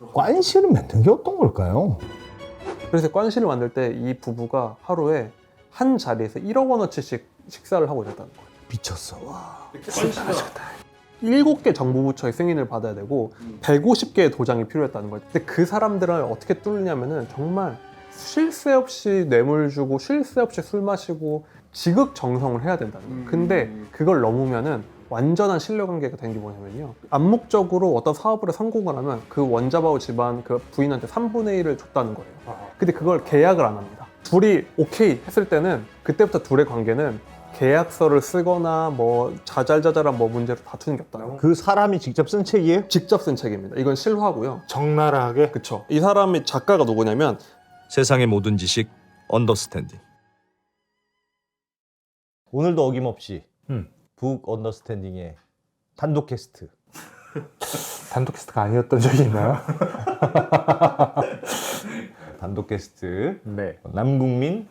관시를 만든 게 어떤 걸까요? 그래서 관시를 만들 때 이 부부가 하루에 한 자리에서 1억 원어치씩 식사를 하고 있었다는 거예요. 미쳤어. 와. 7개 정부부처의 승인을 받아야 되고 150개의 도장이 필요했다는 거예요. 근데 그 사람들을 어떻게 뚫느냐면은 정말 쉴 새 없이 뇌물 주고 쉴 새 없이 술 마시고 지극정성을 해야 된다는 거예요. 근데 그걸 넘으면은 완전한 신뢰관계가 된 게 뭐냐면요, 암묵적으로 어떤 사업을 성공을 하면 그 원자바오 집안 그 부인한테 3분의 1을 줬다는 거예요. 근데 그걸 계약을 안 합니다. 둘이 오케이 했을 때는 그때부터 둘의 관계는 계약서를 쓰거나 뭐 자잘자잘한 뭐 문제로 다투는 게 없다. 그 사람이 직접 쓴 책이에요? 직접 쓴 책입니다. 이건 실화고요. 적나라하게. 그쵸. 이 사람이 작가가 누구냐면 세상의 모든 지식 언더스탠딩. 오늘도 어김없이 북 언더스탠딩의 단독 캐스트. 단독 캐스트가 아니었던 적이 있나요? 단독 게스트 네. 남궁민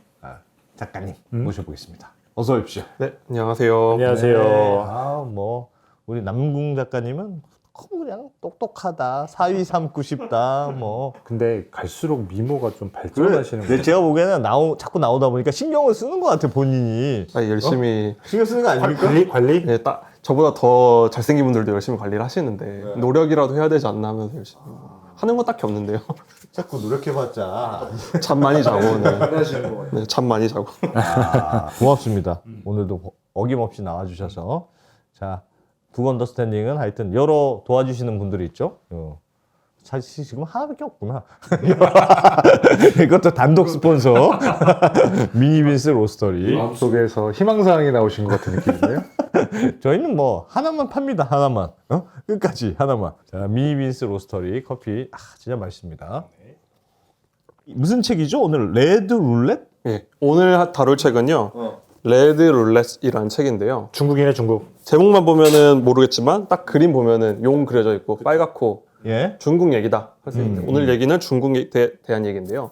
작가님 모셔보겠습니다. 어서 오십시오. 네, 안녕하세요. 안녕하세요. 뭐 우리 남궁 작가님은 너무 그냥 똑똑하다, 사위 삼고 싶다, 뭐. 근데 갈수록 미모가 좀 발전하시는 근데 제가 보기에는 자꾸 나오다 보니까 신경을 쓰는 것 같아 본인이. 열심히 신경 쓰는 거 아닙니까? 관리? 네, 저보다 더 잘생긴 분들도 열심히 관리를 하시는데 노력이라도 해야 되지 않나 하면서 열심히 하는 건 딱히 없는데요. 자꾸 노력해봤자. 잠 많이 자고 네, 잠 많이 자고. 고맙습니다. 오늘도 어김없이 나와주셔서. 자, 북 언더스탠딩은 하여튼 여러 도와주시는 분들이 있죠. 사실 지금 하나밖에 없구나. 이것도 단독 스폰서. 미니빈스 로스터리. 마음속에서 희망사항이 나오신 것 같은 느낌인데요? 저희는 뭐 하나만 팝니다. 하나만. 끝까지 하나만. 자, 미니빈스 로스터리 커피 진짜 맛있습니다. 무슨 책이죠? 오늘 레드 룰렛? 예, 오늘 다룰 책은요, 레드 룰렛이라는 책인데요. 중국이네, 중국. 제목만 보면은 모르겠지만 딱 그림 보면은 용 그려져 있고 빨갛고 예. 중국 얘기다 할 수 있는데 오늘 얘기는 중국에 대한 얘기인데요.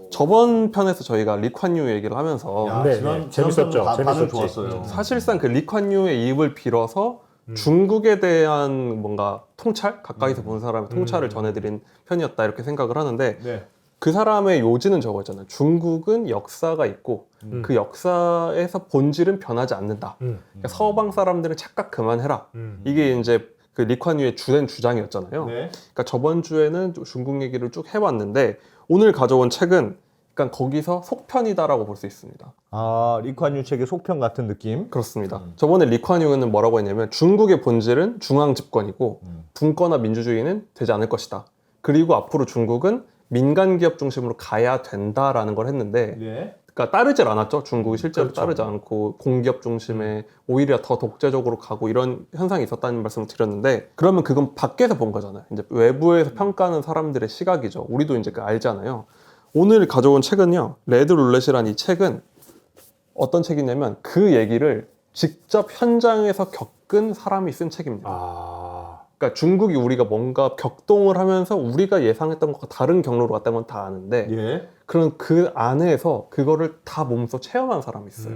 저번 편에서 저희가 리콴유 얘기를 하면서 네, 재밌었죠. 반응 재밌었지. 좋았어요. 사실상 그 리콴유의 입을 빌어서 중국에 대한 뭔가 통찰? 가까이서 본 사람의 통찰을 전해드린 편이었다 이렇게 생각을 하는데 네. 그 사람의 요지는 저거였잖아요. 중국은 역사가 있고 그 역사에서 본질은 변하지 않는다. 그러니까 서방 사람들은 착각 그만해라. 이게 이제 그 리콴유의 주된 주장이었잖아요. 네. 그러니까 저번 주에는 중국 얘기를 쭉 해봤는데 오늘 가져온 책은 그러니까 거기서 속편이다라고 볼 수 있습니다. 리콴유 책의 속편 같은 느낌. 그렇습니다. 저번에 리콴유는 뭐라고 했냐면 중국의 본질은 중앙 집권이고 분권화 민주주의는 되지 않을 것이다. 그리고 앞으로 중국은 민간 기업 중심으로 가야 된다라는 걸 했는데 네. 그러니까 따르질 않았죠. 중국이 실제로 그렇죠. 따르지 않고 공기업 중심에 오히려 더 독재적으로 가고 이런 현상이 있었다는 말씀을 드렸는데 그러면 그건 밖에서 본 거잖아요. 이제 외부에서 평가하는 사람들의 시각이죠. 우리도 이제 알잖아요. 오늘 가져온 책은요. 레드 룰렛이라는 이 책은 어떤 책이냐면 그 얘기를 직접 현장에서 겪은 사람이 쓴 책입니다. 그러니까 중국이 우리가 뭔가 격동을 하면서 우리가 예상했던 것과 다른 경로로 갔다는 건 다 아는데 예. 그런 그 안에서 그거를 다 몸소 체험한 사람이 있어요.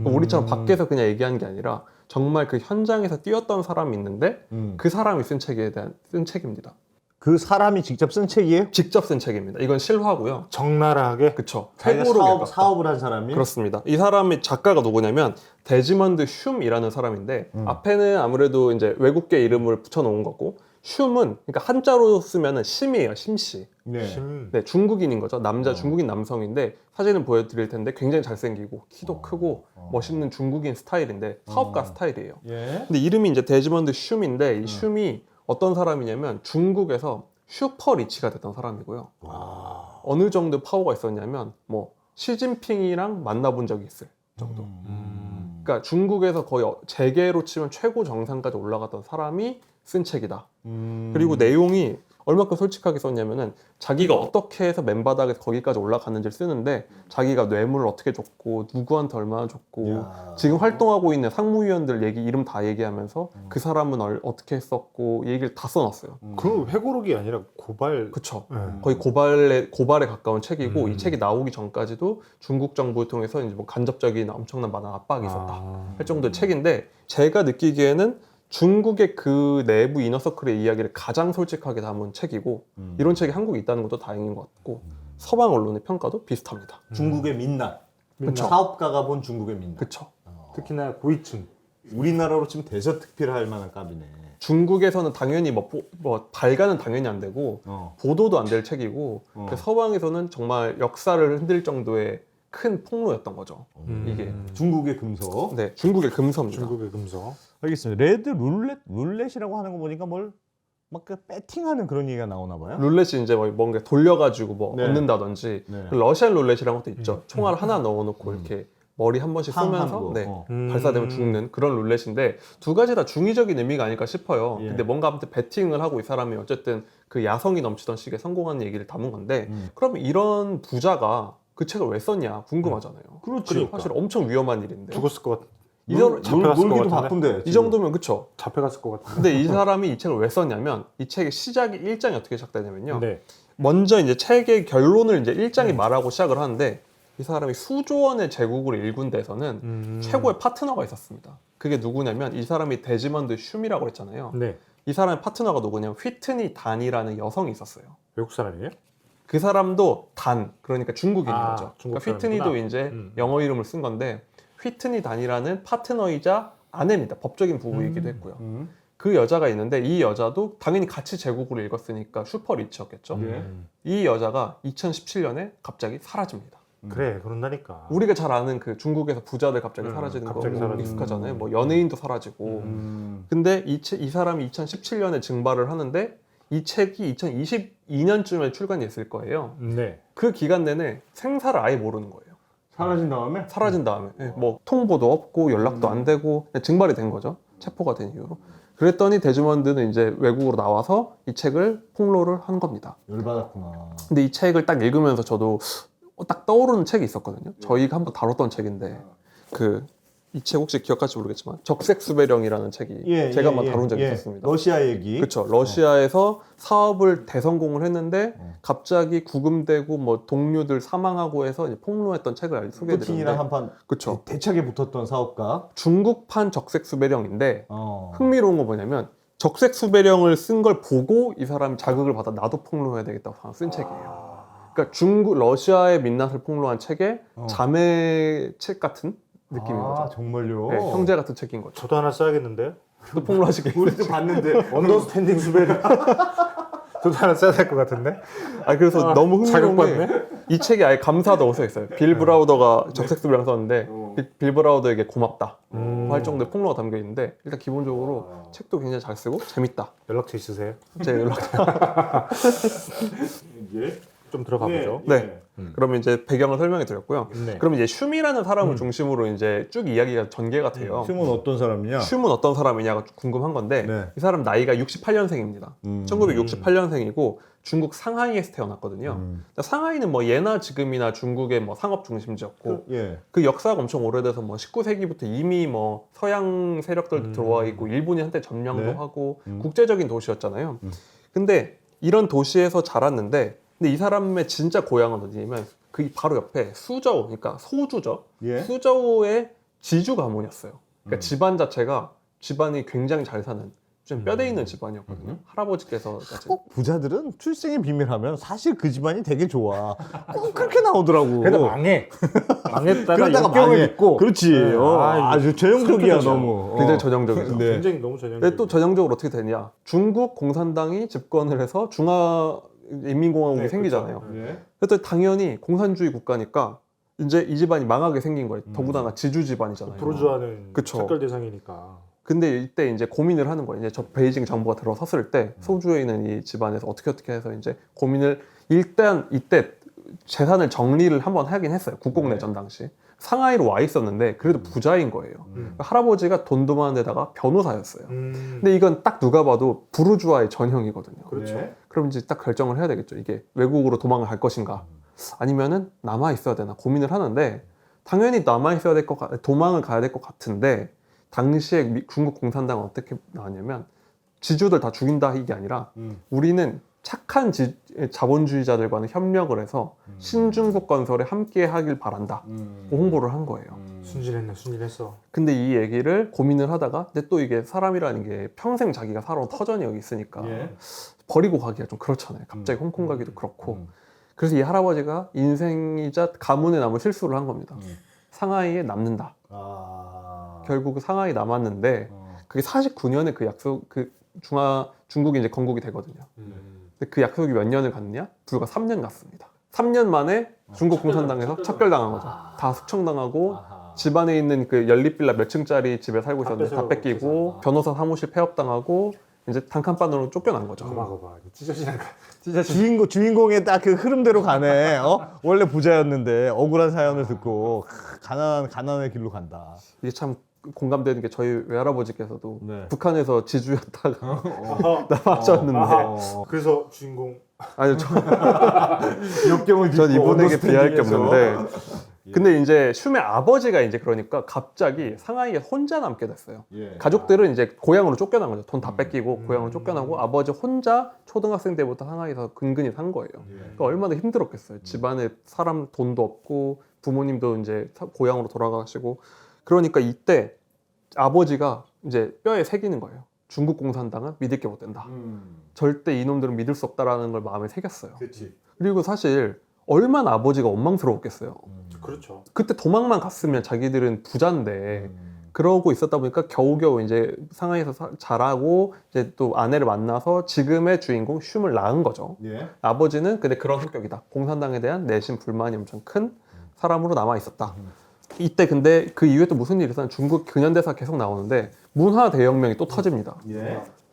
우리처럼 밖에서 그냥 얘기하는 게 아니라 정말 그 현장에서 뛰었던 사람이 있는데 그 사람이 쓴 책입니다. 그 사람이 직접 쓴 책이에요? 직접 쓴 책입니다. 이건 실화고요. 적나라하게. 그쵸. 자기가 회고록에 가깝다. 사업을 한 사람이? 그렇습니다. 이 사람의 작가가 누구냐면 데지먼드 흉이라는 사람인데 앞에는 아무래도 이제 외국계 이름을 붙여놓은 거고 흉은 그러니까 한자로 쓰면은 심이에요. 심씨. 네. 네, 중국인인 거죠. 중국인 남성인데 사진을 보여드릴 텐데 굉장히 잘생기고 키도 크고 멋있는 중국인 스타일인데 사업가 스타일이에요. 예. 근데 이름이 이제 데지먼드 흉인데 이 흉이 어떤 사람이냐면 중국에서 슈퍼 리치가 됐던 사람이고요. 어느 정도 파워가 있었냐면 뭐 시진핑이랑 만나본 적이 있을 정도. 그러니까 중국에서 거의 재계로 치면 최고 정상까지 올라갔던 사람이 쓴 책이다. 그리고 내용이 얼마큼 솔직하게 썼냐면은 자기가 어떻게 해서 맨바닥에서 거기까지 올라갔는지를 쓰는데 자기가 뇌물을 어떻게 줬고 누구한테 얼마나 줬고 지금 활동하고 있는 상무위원들 이름 다 얘기하면서 그 사람은 어떻게 했었고 얘기를 다 써놨어요. 그 회고록이 아니라 고발. 그쵸. 네. 거의 고발에 가까운 책이고 이 책이 나오기 전까지도 중국 정부를 통해서 이제 뭐 간접적인 엄청난 많은 압박이 있었다 할 정도의 책인데 제가 느끼기에는 중국의 그 내부 이너서클의 이야기를 가장 솔직하게 담은 책이고 이런 책이 한국에 있다는 것도 다행인 것 같고 서방 언론의 평가도 비슷합니다. 중국의 민낯. 그쵸. 사업가가 본 중국의 민낯. 그렇죠. 특히나 고위층. 우리나라로 치면 대서특필할 만한 값이네. 중국에서는 당연히 뭐 발간은 당연히 안 되고 보도도 안 될 책이고 근데 서방에서는 정말 역사를 흔들 정도의 큰 폭로였던 거죠. 이게 중국의 금속. 네, 중국의 금서입니다. 중국의 금속. 알겠습니다. 레드 룰렛이라고 하는 거 보니까 막 그 배팅하는 그런 얘기가 나오나 봐요. 룰렛이 이제 뭐 뭔가 돌려가지고 뭐 네. 얻는다든지 네. 그 러시안 룰렛이라는 것도 있죠. 총알 하나 넣어놓고 이렇게 머리 한 번씩 쏘면서 거. 네, 음. 발사되면 죽는 그런 룰렛인데 두 가지 다 중의적인 의미가 아닐까 싶어요. 예. 근데 뭔가 아무튼 배팅을 하고 이 사람이 어쨌든 그 야성이 넘치던 시기에 성공하는 얘기를 담은 건데 그러면 이런 부자가 그 책을 왜 썼냐 궁금하잖아요. 그렇지. 사실 엄청 위험한 일인데 죽었을 것 같. 놀기도 같은데? 바쁜데. 이 정도면 그쵸. 잡혀갔을 것 같은데. 근데 이 사람이 이 책을 왜 썼냐면 이 책의 시작이 1장이 어떻게 시작되냐면요. 네. 먼저 이제 책의 결론을 이제 1장이 말하고 시작을 하는데 이 사람이 수조 원의 제국을 일군 데서는 최고의 파트너가 있었습니다. 그게 누구냐면 이 사람이 데지먼드 슈미라고 했잖아요. 네. 이 사람의 파트너가 누구냐면 휘트니 단이라는 여성이 있었어요. 외국 사람이에요? 그 사람도 단, 그러니까 중국인인 아, 거죠. 중국 그러니까 휘트니도 사람이구나. 이제 영어 이름을 쓴 건데 휘트니 단이라는 파트너이자 아내입니다. 법적인 부부이기도 했고요. 그 여자가 있는데 이 여자도 당연히 같이 제국을 읽었으니까 슈퍼 리치였겠죠. 예. 이 여자가 2017년에 갑자기 사라집니다. 그래 그런다니까. 우리가 잘 아는 그 중국에서 부자들 갑자기 음, 사라지는 갑자기 거 사라지는 익숙하잖아요. 뭐 연예인도 사라지고. 음. 근데 이 사람이 2017년에 증발을 하는데 이 책이 2022년쯤에 출간됐을 거예요. 네. 그 기간 내내 생사를 아예 모르는 거예요. 사라진 다음에 사라진 다음에 뭐 통보도 없고 연락도 안 되고 그냥 증발이 된 거죠. 체포가 된 이후로. 그랬더니 데즈먼드는 이제 외국으로 나와서 이 책을 폭로를 한 겁니다. 열받았구나. 근데 이 책을 딱 읽으면서 저도 딱 떠오르는 책이 있었거든요. 저희가 한번 다뤘던 책인데 이 책 혹시 기억할지 모르겠지만 적색수배령이라는 책이 제가 한번 다룬 적이 있었습니다. 러시아 얘기. 그렇죠. 러시아에서 사업을 대성공을 했는데 갑자기 구금되고 뭐 동료들 사망하고 해서 이제 폭로했던 책을 푸틴이랑 소개해드렸는데 한판 그렇죠. 대차게 붙었던 사업가. 중국판 적색수배령인데 어. 흥미로운 거 뭐냐면 적색수배령을 쓴 걸 보고 이 사람이 자극을 받아 나도 폭로해야 되겠다고 쓴 책이에요. 그러니까 러시아의 민낯을 폭로한 책의 자매 책 같은 느낌인 거죠. 정말요? 네, 형제 같은 책인 거죠. 저도 하나 써야겠는데요. 또 폭로하시겠어요? 우리도 봤는데 언더스탠딩 수배를. 저도 하나 써야 될 것 같은데. 그래서 너무 흥미로운 게 자극받네. 이 책에 아예 감사하다고 써 있어요. 빌 브라우더가 적색수배령 썼는데 빌 브라우더에게 고맙다 할 정도의 폭로가 담겨 있는데 일단 기본적으로 책도 굉장히 잘 쓰고 재밌다. 연락처 있으세요? 제 연락. 이제 좀 들어가 보죠. 네. 그러면 이제 배경을 설명해 드렸고요. 네. 그럼 이제 슈미라는 사람을 중심으로 이제 쭉 이야기가 전개가 돼요. 춤은 어떤 사람이냐? 슈는 어떤 사람이냐가 궁금한 건데 네. 이 사람 나이가 68년생입니다. 1968년생이고 중국 상하이에서 태어났거든요. 그러니까 상하이는 뭐 예나 지금이나 중국의 뭐 상업 중심지였고 예. 그 역사가 엄청 오래돼서 뭐 19세기부터 이미 뭐 서양 세력들도 들어와 있고 일본이 한때 점령도 네. 하고 국제적인 도시였잖아요. 근데 이런 도시에서 자랐는데 근데 이 사람의 진짜 고향은 어디냐면 그 바로 옆에 수저우, 그러니까 소주죠. 예. 수저우의 지주 가문이었어요. 그러니까 집안 자체가 집안이 굉장히 잘 사는 좀 뼈대 있는 집안이었거든요. 할아버지께서 꼭 부자들은 출생의 비밀하면 사실 그 집안이 되게 좋아. 꼭 그렇게 나오더라고. 그래도 망해. 망했다가 그러다가 역경을 망해. 입고. 그렇지. 네. 아주 전형적이야 슬프죠. 너무. 굉장히 전형적이죠. 네. 굉장히 너무 전형적이고. 근데 또 전형적으로 어떻게 되냐? 중국 공산당이 집권을 해서 중화인민공화국이 네, 생기잖아요. 그렇죠. 예. 그랬더니 당연히 공산주의 국가니까 이제 이 집안이 망하게 생긴 거예요. 더군다나 지주 집안이잖아요. 부르주아는 그쵸. 척결 대상이니까. 근데 이때 이제 고민을 하는 거예요. 이제 저 베이징 정부가 들어섰을 때 소주에 있는 이 집안에서 어떻게 해서 이제 고민을 일단 이때 재산을 정리를 한번 하긴 했어요. 국공내전 당시. 상하이로 와 있었는데 그래도 부자인 거예요. 할아버지가 돈도 많은 데다가 변호사였어요. 근데 이건 딱 누가 봐도 부르주아의 전형이거든요. 그렇죠. 네. 그럼 이제 딱 결정을 해야 되겠죠. 이게 외국으로 도망을 갈 것인가 아니면은 남아 있어야 되나 고민을 하는데 당연히 남아 있어야 될 도망을 가야 될 것 같은데 당시에 중국 공산당은 어떻게 나왔냐면 지주들 다 죽인다 이게 아니라 우리는 착한 자본주의자들과는 협력을 해서 신중국 건설에 함께 하길 바란다 고 홍보를 한 거예요. 순진했어. 근데 이 얘기를 고민을 하다가 근데 또 이게 사람이라는 게 평생 자기가 살아온 터전이 여기 있으니까 버리고 가기가 좀 그렇잖아요. 갑자기 홍콩 가기도 그렇고. 그래서 이 할아버지가 인생이자 가문에 남을 실수를 한 겁니다. 상하이에 남는다. 결국 상하이 남았는데 그게 49년에 그 약속 중국이 이제 건국이 되거든요. 근데 그 약속이 몇 년을 갔냐? 불과 3년 갔습니다. 3년 만에 중국 공산당에서 척결당한 거죠. 다 숙청당하고 집안에 있는 그 연립빌라 몇 층짜리 집에 살고 있었는데 다 뺏기고 변호사 사무실 폐업당하고 이제 단칸방으로 쫓겨난 거죠. 봐봐. 찢어지는 거. 주인공의 딱 그 흐름대로 가네. 원래 부자였는데 억울한 사연을 듣고 가난의 길로 간다. 이게 참 공감되는 게 저희 외할아버지께서도 네. 북한에서 지주였다가 나와셨는데 그래서 주인공 아니 전 역경을 이분에게 비할 게 없는데 예. 근데 이제 슘의 아버지가 이제 그러니까 갑자기 상하이에 혼자 남게 됐어요. 가족들은 이제 고향으로 쫓겨난 거죠. 돈 다 뺏기고 고향으로 쫓겨나고 아버지 혼자 초등학생 때부터 상하이에서 근근히 산 거예요. 그러니까 얼마나 힘들었겠어요. 집안에 사람 돈도 없고 부모님도 이제 고향으로 돌아가시고 그러니까 이때 아버지가 이제 뼈에 새기는 거예요. 중국 공산당은 믿을 게 못 된다. 절대 이놈들은 믿을 수 없다라는 걸 마음에 새겼어요. 그리고 사실 얼마나 아버지가 원망스러웠겠어요. 그렇죠. 그때 도망만 갔으면 자기들은 부자인데 그러고 있었다 보니까 겨우겨우 이제 상하이에서 자라고 이제 또 아내를 만나서 지금의 주인공 슘을 낳은 거죠. 아버지는 근데 그런 성격이다. 공산당에 대한 내심 불만이 엄청 큰 사람으로 남아 있었다. 이때 근데 그 이후에 또 무슨 일이 있었냐면 중국 근현대사 계속 나오는데 문화 대혁명이 또 터집니다.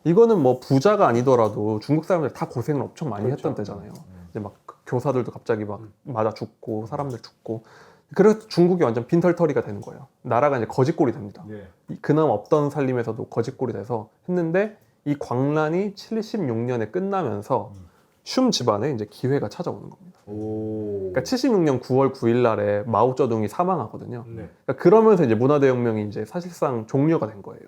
이거는 뭐 부자가 아니더라도 중국 사람들 다 고생을 엄청 많이 했던 때잖아요. 이제 막 교사들도 갑자기 막 맞아 죽고 사람들 죽고 그래서 중국이 완전 빈털터리가 되는 거예요. 나라가 이제 거짓골이 됩니다. 그나마 없던 살림에서도 거짓골이 돼서 했는데 이 광란이 76년에 끝나면서 슘 집안에 이제 기회가 찾아오는 겁니다. 그러니까 76년 9월 9일 날에 마오쩌둥이 사망하거든요. 그러니까 그러면서 이제 문화대혁명이 이제 사실상 종료가 된 거예요.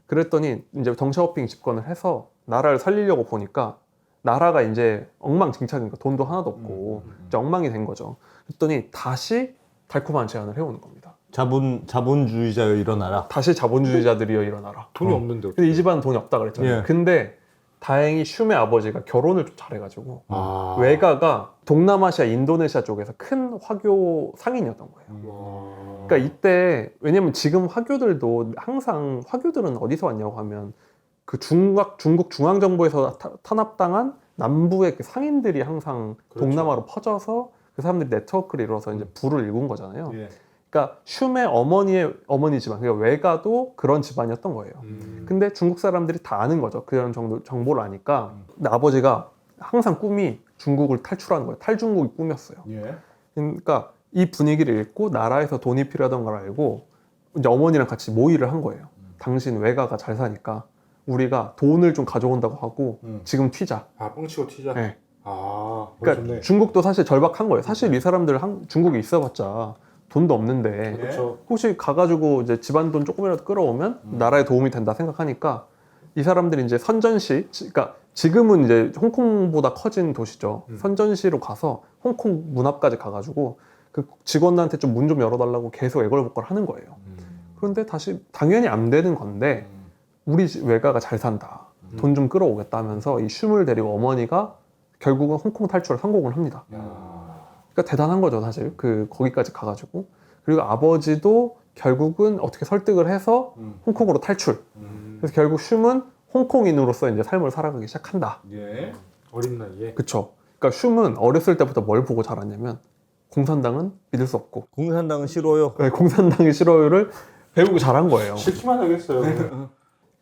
그랬더니 이제 덩샤오핑 집권을 해서 나라를 살리려고 보니까 나라가 이제 엉망진창이니까 돈도 하나도 없고 이제 엉망이 된 거죠. 그랬더니 다시 달콤한 제안을 해오는 겁니다. 자본주의자여 일어나라. 다시 자본주의자들이여 일어나라. 돈이 없는데. 근데 이 집안은 돈이 없다 그랬잖아요. 예. 근데 다행히 슘의 아버지가 결혼을 좀 잘해가지고 외가가 동남아시아, 인도네시아 쪽에서 큰 화교 상인이었던 거예요. 그러니까 이때 왜냐면 지금 화교들도 항상 화교들은 어디서 왔냐고 하면 그 중국 중앙정부에서 탄압당한 남부의 그 상인들이 항상 동남아로 퍼져서 그 사람들이 네트워크를 이뤄서 이제 부를 일군 거잖아요. 그러니까 슘의 어머니의 어머니 집안, 그러니까 외가도 그런 집안이었던 거예요. 근데 중국 사람들이 다 아는 거죠. 그런 정보를 아니까. 근데 아버지가 항상 꿈이 중국을 탈출하는 거예요. 탈중국이 꿈이었어요. 그러니까 이 분위기를 읽고 나라에서 돈이 필요하던 걸 알고 이제 어머니랑 같이 모의를 한 거예요. 당신 외가가 잘 사니까 우리가 돈을 좀 가져온다고 하고 지금 튀자. 뻥치고 튀자. 네. 그러니까 그러니까 중국도 사실 절박한 거예요. 사실 이 사람들 중국에 있어봤자 돈도 없는데 그렇죠. 혹시 가가지고 이제 집안 돈 조금이라도 끌어오면 나라에 도움이 된다 생각하니까 이 사람들이 이제 선전시, 그러니까 지금은 이제 홍콩보다 커진 도시죠. 선전시로 가서 홍콩 문 앞까지 가가지고 그 직원들한테 좀 문 좀 열어달라고 계속 애걸복걸 하는 거예요. 그런데 다시 당연히 안 되는 건데 우리 외가가 잘 산다. 돈 좀 끌어오겠다 하면서 이 슘을 데리고 어머니가 결국은 홍콩 탈출에 성공을 합니다. 그러니까 대단한 거죠, 사실. 거기까지 가가지고. 그리고 아버지도 결국은 어떻게 설득을 해서 홍콩으로 탈출. 그래서 결국 슘은 홍콩인으로서 이제 삶을 살아가기 시작한다. 어린 나이에. 그쵸. 그러니까 슘은 어렸을 때부터 뭘 보고 자랐냐면 공산당은 믿을 수 없고 공산당은 싫어요. 공산당이 싫어요를 배우고 자란 거예요. 싫기만 하겠어요.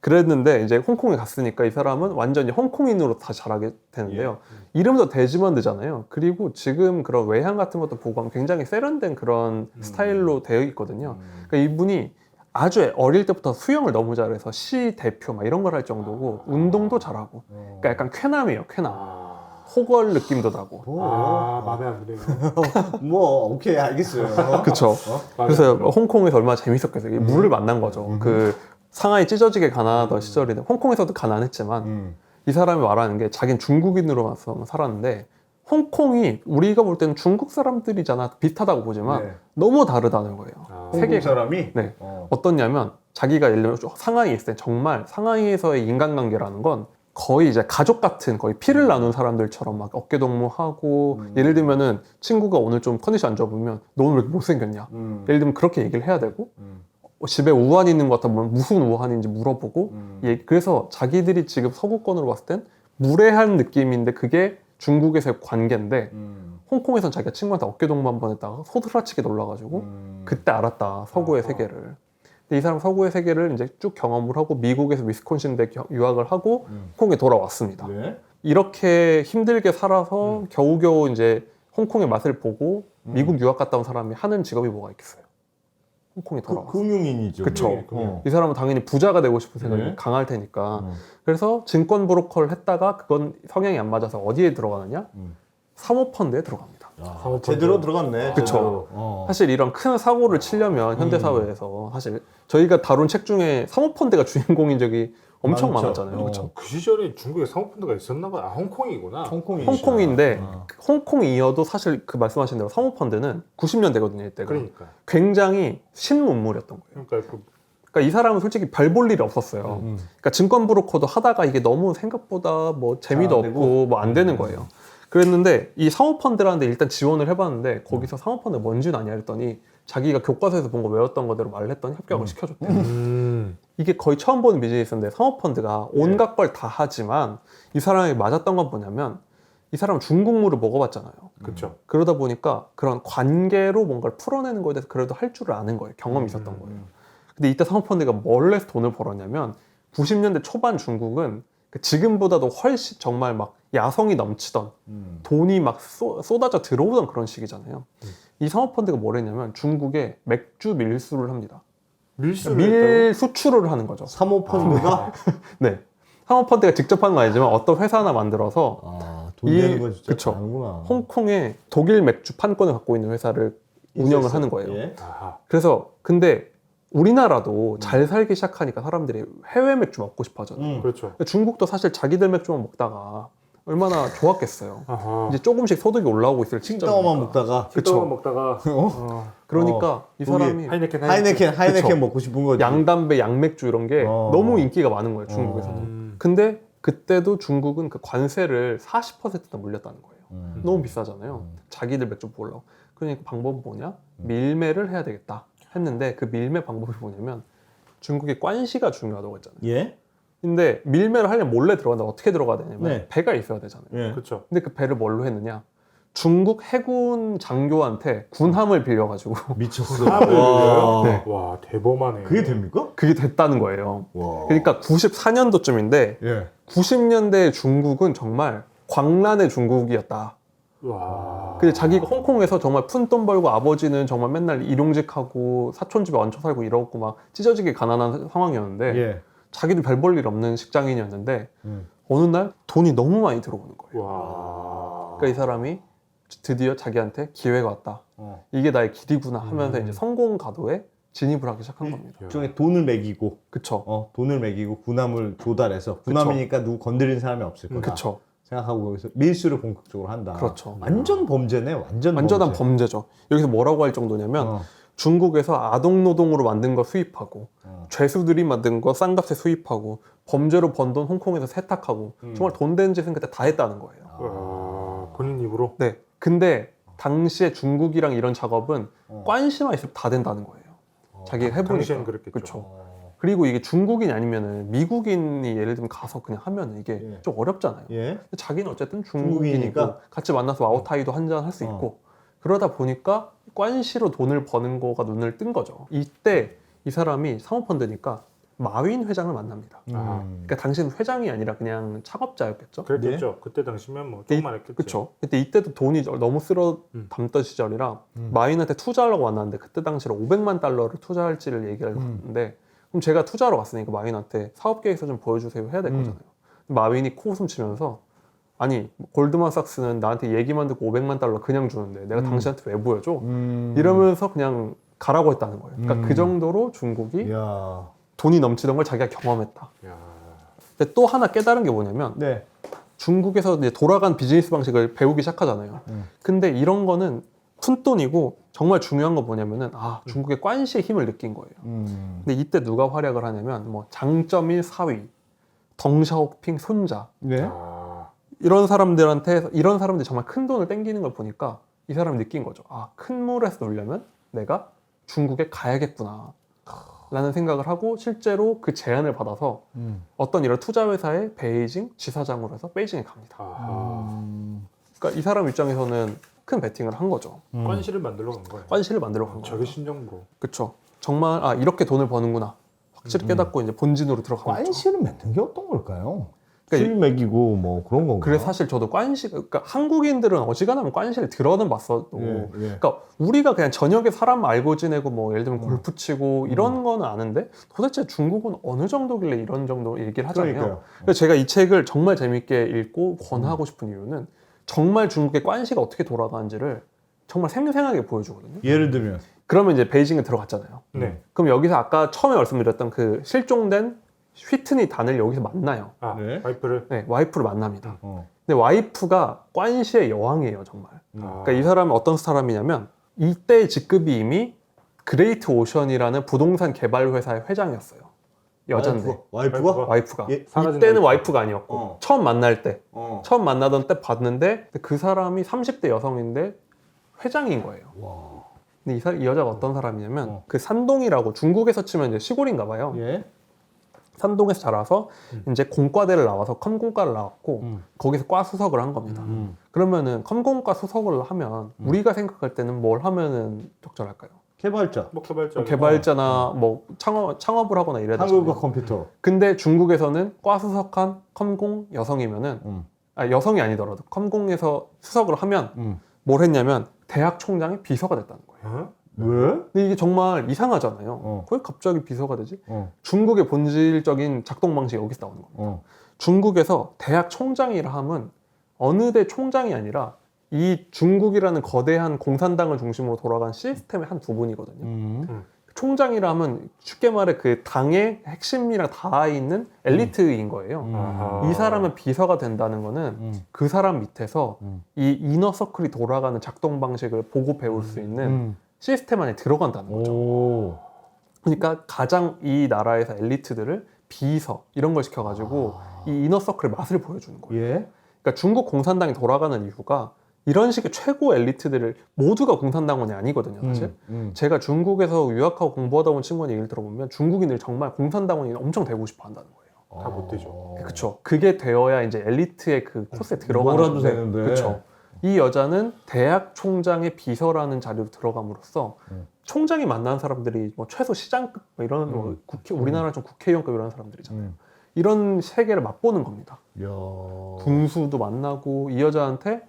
그랬는데 이제 홍콩에 갔으니까 이 사람은 완전히 홍콩인으로 다시 자라게 되는데요. 이름도 데지먼드잖아요. 그리고 지금 그런 외향 같은 것도 보고 하면 굉장히 세련된 그런 스타일로 되어 있거든요. 그러니까 이분이 아주 어릴 때부터 수영을 너무 잘해서 시 대표 막 이런 걸 할 정도고 운동도 잘하고 그러니까 약간 쾌남이에요. 쾌남. 호걸 느낌도 나고. 마음에 안 드네요. 뭐 오케이 알겠어요. 그쵸. 그래서 홍콩에서 얼마나 재밌었겠어요. 물을 만난 거죠. 그 상하이 찢어지게 가난하던 시절인데 홍콩에서도 가난했지만 이 사람이 말하는 게 자기는 중국인으로 와서 살았는데 홍콩이 우리가 볼 때는 중국 사람들이잖아 비슷하다고 보지만 네. 너무 다르다는 거예요. 아, 세계가. 홍콩 사람이 네. 어. 어떻냐면 자기가 예를 들면 상하이에 있을 때 정말 상하이에서의 인간관계라는 건 거의 이제 가족 같은 거의 피를 나눈 사람들처럼 막 어깨동무하고 예를 들면은 친구가 오늘 좀 컨디션 안 좋아 보면 너 오늘 왜 이렇게 못생겼냐 예를 들면 그렇게 얘기를 해야 되고 집에 우환이 있는 것 같으면 무슨 우환인지 물어보고 그래서 자기들이 지금 서구권으로 봤을 땐 무례한 느낌인데 그게 중국에서의 관계인데 홍콩에선 자기가 친구한테 어깨동무 한 번 했다가 소스라치게 놀라가지고 그때 알았다 서구의 세계를. 근데 이 사람 서구의 세계를 이제 쭉 경험을 하고 미국에서 위스콘신대 유학을 하고 홍콩에 돌아왔습니다. 네. 이렇게 힘들게 살아서 겨우겨우 이제 홍콩의 맛을 보고 미국 유학 갔다 온 사람이 하는 직업이 뭐가 있겠어요? 홍콩에 돌아왔어요. 금융인이죠. 그쵸. 어. 이 사람은 당연히 부자가 되고 싶은 생각이 네. 강할 테니까. 그래서 증권 브로커를 했다가 그건 성향이 안 맞아서 어디에 들어가느냐? 사모펀드에 들어갑니다. 아, 사모펀드. 제대로 들어갔네. 그쵸. 제대로. 어. 사실 이런 큰 사고를 치려면 현대사회에서 사실 저희가 다룬 책 중에 사모펀드가 주인공인 적이 엄청 많죠. 많았잖아요. 어. 그쵸? 그 시절에 중국에 사모펀드가 있었나 봐요. 아, 홍콩이구나. 홍콩이 홍콩인데 어. 홍콩이어도 사실 그 말씀하신 대로 사모펀드는 90년대거든요. 이때가. 그러니까. 굉장히 신문물이었던 거예요. 그러니까 그러니까 이 사람은 솔직히 별 볼 일이 없었어요. 그러니까 증권 브로커도 하다가 이게 너무 생각보다 뭐 재미도 잘안 없고 되고? 뭐 안 되는 거예요. 그랬는데 이 사모펀드라는데 일단 지원을 해봤는데 거기서 사모펀드 뭔지는 아냐 했더니 자기가 교과서에서 본 거 외웠던 거대로 말을 했더니 합격을 시켜줬대요. 이게 거의 처음 보는 비즈니스인데 사모펀드가 온갖 걸 다 하지만 이 사람이 맞았던 건 뭐냐면 이 사람은 중국물을 먹어봤잖아요. 그렇죠. 그러다 보니까 그런 관계로 뭔가를 풀어내는 거에 대해서 그래도 할 줄을 아는 거예요. 경험이 있었던 거예요. 근데 이때 사모펀드가 뭘 해서 돈을 벌었냐면 90년대 초반 중국은 지금보다도 훨씬 정말 막 야성이 넘치던 돈이 막 쏟아져 들어오던 그런 시기잖아요. 이 사모펀드가 뭘 했냐면 중국에 맥주 밀수를 합니다. 밀수를 밀 수출을 하는 거죠. 사모펀드가 네. 사모펀드가 직접 하는 건 아니지만 어떤 회사 하나 만들어서 아, 돈 되는 건 진짜 그쵸. 다르구나. 홍콩에 독일 맥주 판권을 갖고 있는 회사를 운영을 하는 거예요. 예. 아하. 그래서 근데 우리나라도 잘 살기 시작하니까 사람들이 해외 맥주 먹고 싶어 하잖아요. 그렇죠. 중국도 사실 자기들 맥주만 먹다가 얼마나 좋았겠어요. 아하. 이제 조금씩 소득이 올라오고 있을 칭따오만 시점이니까. 먹다가 그쵸. 칭따오 먹다가 그러니까 이 거기 사람이 하이네켄 하이네켄 그쵸. 먹고 싶은 거지. 양담배, 양맥주 이런 게 어. 너무 인기가 많은 거예요, 중국에서는. 근데 그때도 중국은 그 관세를 40%나 물렸다는 거예요. 너무 비싸잖아요. 자기들 맥주 보려고. 그러니까 방법은 뭐냐? 밀매를 해야 되겠다 했는데 그 밀매 방법이 뭐냐면 중국의 관시가 중요하다고 했잖아요. 예. 근데 밀매를 하려면 몰래 들어간다. 어떻게 들어가야 되냐면 네. 배가 있어야 되잖아요. 예. 그렇죠. 근데 그 배를 뭘로 했느냐? 중국 해군 장교한테 군함을 빌려가지고 미쳤어. 사업을 와. 늘려요? 네. 와 대범하네. 그게 됩니까? 그게 됐다는 거예요. 와. 그러니까 94년도쯤인데 예. 90년대 중국은 정말 광란의 중국이었다. 와. 근데 자기가 홍콩에서 정말 푼돈 벌고 아버지는 정말 맨날 일용직하고 사촌집에 얹혀 살고 이러고 막 찢어지게 가난한 상황이었는데 예. 자기도 별 볼 일 없는 직장인이었는데 어느 날 돈이 너무 많이 들어오는 거예요. 와. 그러니까 이 사람이 드디어 자기한테 기회가 왔다. 어. 이게 나의 길이구나 하면서 이제 성공 가도에 진입을 하기 시작한 겁니다. 일종의 돈을 매기고 그쵸. 돈을 매기고 군함을 조달해서 군함이니까 누구 건드리는 사람이 없을 거다. 그쵸. 생각하고 거기서 밀수를 본격적으로 한다. 그렇죠. 완전 범죄네. 완전한 완전한 범죄. 범죄죠. 여기서 뭐라고 할 정도냐면 어. 중국에서 아동노동으로 만든 거 수입하고 죄수들이 만든 거 싼 값에 수입하고 범죄로 번 돈 홍콩에서 세탁하고 정말 돈 되는 짓은 그때 다 했다는 거예요. 와. 본인 입으로. 네. 근데 당시에 중국이랑 이런 작업은 관시만 있으면 다 된다는 거예요. 자기가 해보니까. 당시에는 그랬겠죠. 그쵸. 그리고 이게 중국인이 아니면은 미국인이 예를 들면 가서 그냥 하면은 이게 예. 좀 어렵잖아요. 예. 근데 자기는 어쨌든 중국이니까. 중국이니까 같이 만나서 아오타이도 한잔 할 수 있고 그러다 보니까 관시로 돈을 버는 거가 눈을 뜬 거죠. 이때 이 사람이 사모펀드니까 마윈 회장을 만납니다. 그러니까 당시는 회장이 아니라 그냥 창업자였겠죠. 그랬겠죠. 그때 당시면 뭐 조금만 했겠죠. 그렇죠. 그때 이때도 돈이 너무 쓸어 담던 시절이라 마윈한테 투자하려고 왔는데 그때 당시로 500만 달러를 투자할지를 얘기를 했는데 그럼 제가 투자하러 왔으니까 마윈한테 사업 계획서 좀 보여주세요 해야 될 거잖아요. 마윈이 코웃음 치면서 아니 골드만삭스는 나한테 얘기만 듣고 500만 달러 그냥 주는데 내가 당신한테 왜 보여줘? 이러면서 그냥 가라고 했다는 거예요. 그러니까 그 정도로 중국이 이야. 돈이 넘치던 걸 자기가 경험했다. 야. 근데 또 하나 깨달은 게 뭐냐면 네. 중국에서 이제 돌아간 비즈니스 방식을 배우기 시작하잖아요. 근데 이런 거는 푼돈이고 정말 중요한 건 뭐냐면은 중국의 관시의 힘을 느낀 거예요. 근데 이때 누가 활약을 하냐면 뭐 장점인 사위, 덩샤오핑 손자 네. 아, 이런 사람들이 정말 큰 돈을 땡기는 걸 보니까 이 사람이 느낀 거죠. 큰 물에서 놀려면 내가 중국에 가야겠구나 라는 생각을 하고 실제로 그 제안을 받아서 어떤 이런 투자회사의 베이징 지사장으로 해서 베이징에 갑니다. 아하. 그러니까 이 사람 입장에서는 큰 베팅을 한 거죠. 관시를 만들러 간 거예요. 관시를 만들어 간 저게 거죠. 신정보. 그렇죠. 정말 이렇게 돈을 버는구나 확실히 깨닫고 이제 본진으로 들어간 거죠. 관시를 맺는 게 어떤 걸까요? 그러니까 술 먹이고 뭐 그런 건가? 그래서 사실 저도 그러니까 한국인들은 어지간하면 관시를 들어는 봤어도 예. 그러니까 우리가 그냥 저녁에 사람 알고 지내고 뭐 예를 들면 골프 치고 이런 거는 아는데 도대체 중국은 어느 정도길래 이런 정도 얘기를 하잖아요. 그러니까요. 그래서 제가 이 책을 정말 재밌게 읽고 권하고 싶은 이유는 정말 중국의 관시가 어떻게 돌아가는지를 정말 생생하게 보여주거든요. 예를 들면 그러면 이제 베이징에 들어갔잖아요. 네. 그럼 여기서 아까 처음에 말씀드렸던 그 실종된 휘트니 단을 여기서 만나요. 네. 와이프를. 네, 와이프를 만납니다. 어. 근데 와이프가 관시의 여왕이에요, 정말. 그러니까 이 사람은 어떤 사람이냐면 이때 직급이 이미 그레이트 오션이라는 부동산 개발 회사의 회장이었어요. 여잔데 와이프가? 와이프가 예? 사라진 이때는 와이프. 와이프가 아니었고 어. 처음 만날 때 어. 처음 만나던 때 봤는데 그 사람이 30대 여성인데 회장인 거예요. 와. 근데 이 여자가 어떤 사람이냐면 어. 그 산동이라고 중국에서 치면 이제 시골인가 봐요. 예. 산동에서 자라서 이제 공과대를 나와서 컴공과를 나왔고 거기서 과 수석을 한 겁니다. 그러면은 컴공과 수석을 하면 우리가 생각할 때는 뭘 하면은 적절할까요? 개발자. 뭐 개발자. 개발자나 뭐 창업을 하거나 이래야 되잖아요. 한국과 컴퓨터. 근데 중국에서는 과 수석한 컴공 여성이면은 여성이 아니더라도 컴공에서 수석을 하면 뭘 했냐면 대학 총장의 비서가 됐다는 거예요. 어? 왜? 근데 이게 정말 이상하잖아요. 어. 왜 갑자기 비서가 되지? 어. 중국의 본질적인 작동 방식이 여기서 나오는 겁니다. 어. 중국에서 대학 총장이라 함은 어느 대 총장이 아니라 이 중국이라는 거대한 공산당을 중심으로 돌아간 시스템의 한 부분이거든요. 총장이라 하면 쉽게 말해 그 당의 핵심이랑 닿아 있는 엘리트인 거예요. 아하. 이 사람은 비서가 된다는 거는 그 사람 밑에서 이 이너 서클이 돌아가는 작동 방식을 보고 배울 수 있는 시스템 안에 들어간다는 거죠. 오. 그러니까 가장 이 나라에서 엘리트들을 비서 이런 걸 시켜가지고 이 이너 서클의 맛을 보여주는 거예요. 예. 그러니까 중국 공산당이 돌아가는 이유가 이런 식의 최고 엘리트들을 모두가 공산당원이 아니거든요, 사실. 제가 중국에서 유학하고 공부하다 온 친구의 얘기를 들어보면 중국인들이 정말 공산당원이 엄청 되고 싶어 한다는 거예요. 다 못 되죠. 그렇죠. 그게 되어야 이제 엘리트의 그 코스에 들어가는 뭐라도 되는데. 그렇죠. 이 여자는 대학 총장의 비서라는 자리로 들어감으로써 총장이 만난 사람들이 뭐 최소 시장급 뭐 이런 뭐 우리나라 좀 국회의원급 이런 사람들이잖아요. 이런 세계를 맛보는 겁니다. 야. 군수도 만나고 이 여자한테